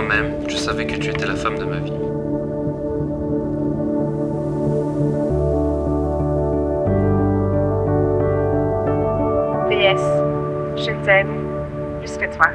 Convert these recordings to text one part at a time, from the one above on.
moi-même, je savais que tu étais la femme de ma vie. PS, je t'aime plus que toi.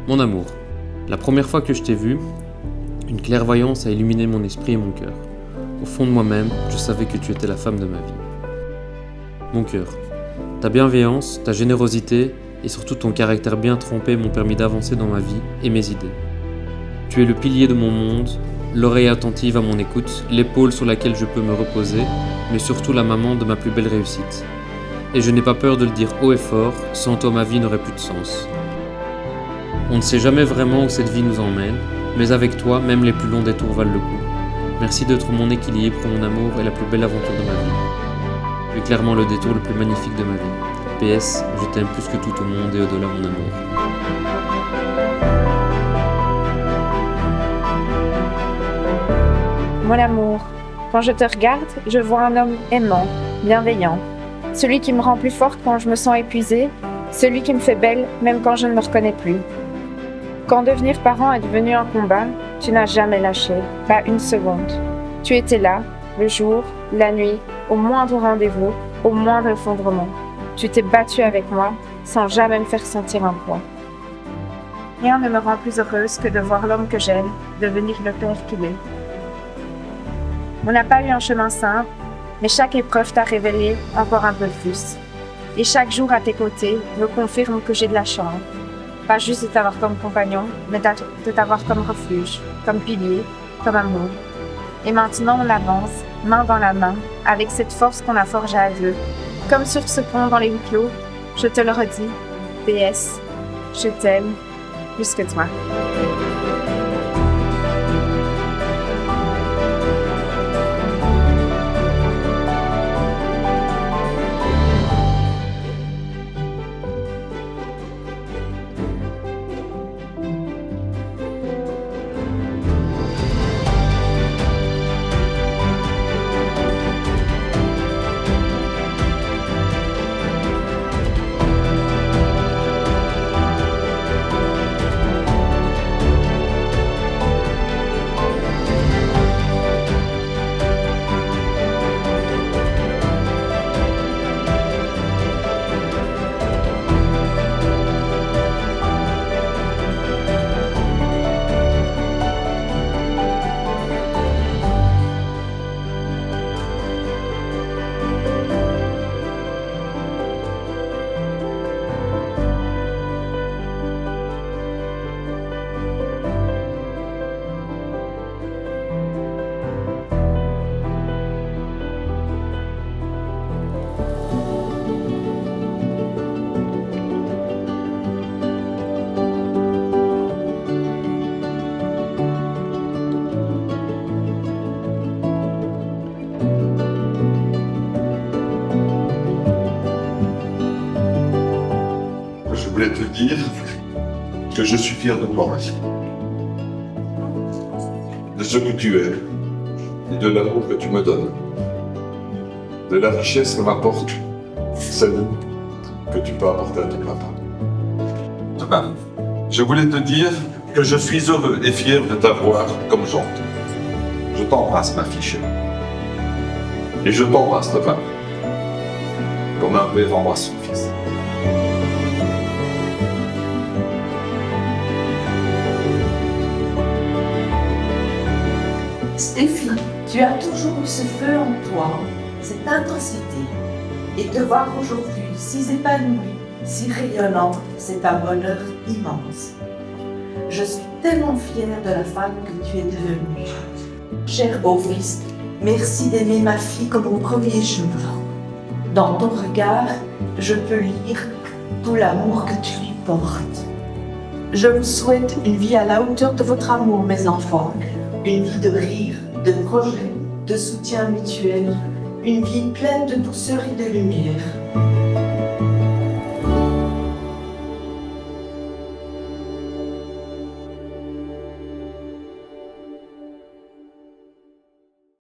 Mon amour, la première fois que je t'ai vu, une clairvoyance a illuminé mon esprit et mon cœur. Au fond de moi-même, je savais que tu étais la femme de ma vie. Mon cœur, ta bienveillance, ta générosité et surtout ton caractère bien trempé m'ont permis d'avancer dans ma vie et mes idées. Tu es le pilier de mon monde, l'oreille attentive à mon écoute, l'épaule sur laquelle je peux me reposer, mais surtout la maman de ma plus belle réussite. Et je n'ai pas peur de le dire haut et fort, sans toi ma vie n'aurait plus de sens. On ne sait jamais vraiment où cette vie nous emmène, mais avec toi, même les plus longs détours valent le coup. Merci d'être mon équilibre, mon amour et la plus belle aventure de ma vie. Tu es clairement le détour le plus magnifique de ma vie. PS, je t'aime plus que tout au monde et au-delà mon amour. Mon amour, quand je te regarde, je vois un homme aimant, bienveillant. Celui qui me rend plus forte quand je me sens épuisée, celui qui me fait belle même quand je ne me reconnais plus. Quand devenir parent est devenu un combat, tu n'as jamais lâché, pas une seconde. Tu étais là, le jour, la nuit, au moindre rendez-vous, au moindre effondrement. Tu t'es battu avec moi, sans jamais me faire sentir un poids. Rien ne me rend plus heureuse que de voir l'homme que j'aime devenir le père qu'il est. On n'a pas eu un chemin simple, mais chaque épreuve t'a révélé encore un peu plus. Et chaque jour à tes côtés me confirme que j'ai de la chance. Pas juste de t'avoir comme compagnon, mais de t'avoir comme refuge, comme pilier, comme amour. Et maintenant on avance, main dans la main, avec cette force qu'on a forgée à deux. Comme sur ce pont dans les huis clos, je te le redis, PS, je t'aime plus que toi. Je voulais te dire que je suis fier de toi, ma fille. De ce que tu es et de l'amour que tu me donnes. De la richesse que m'apporte celle que tu peux apporter à ton papa. Enfin, je voulais te dire que je suis heureux et fier de t'avoir comme gendre. Je t'embrasse, ma fille chérie. Et je t'embrasse, papa, comme un père embrasse son fils. Stéphie, tu as toujours eu ce feu en toi, cette intensité. Et te voir aujourd'hui si épanouie, si rayonnante, c'est un bonheur immense. Je suis tellement fière de la femme que tu es devenue. Cher beau-fils, merci d'aimer ma fille comme au premier jour. Dans ton regard, je peux lire tout l'amour que tu lui portes. Je vous souhaite une vie à la hauteur de votre amour, mes enfants. Une vie de rire, de projets, de soutien mutuel, une vie pleine de douceur et de lumière.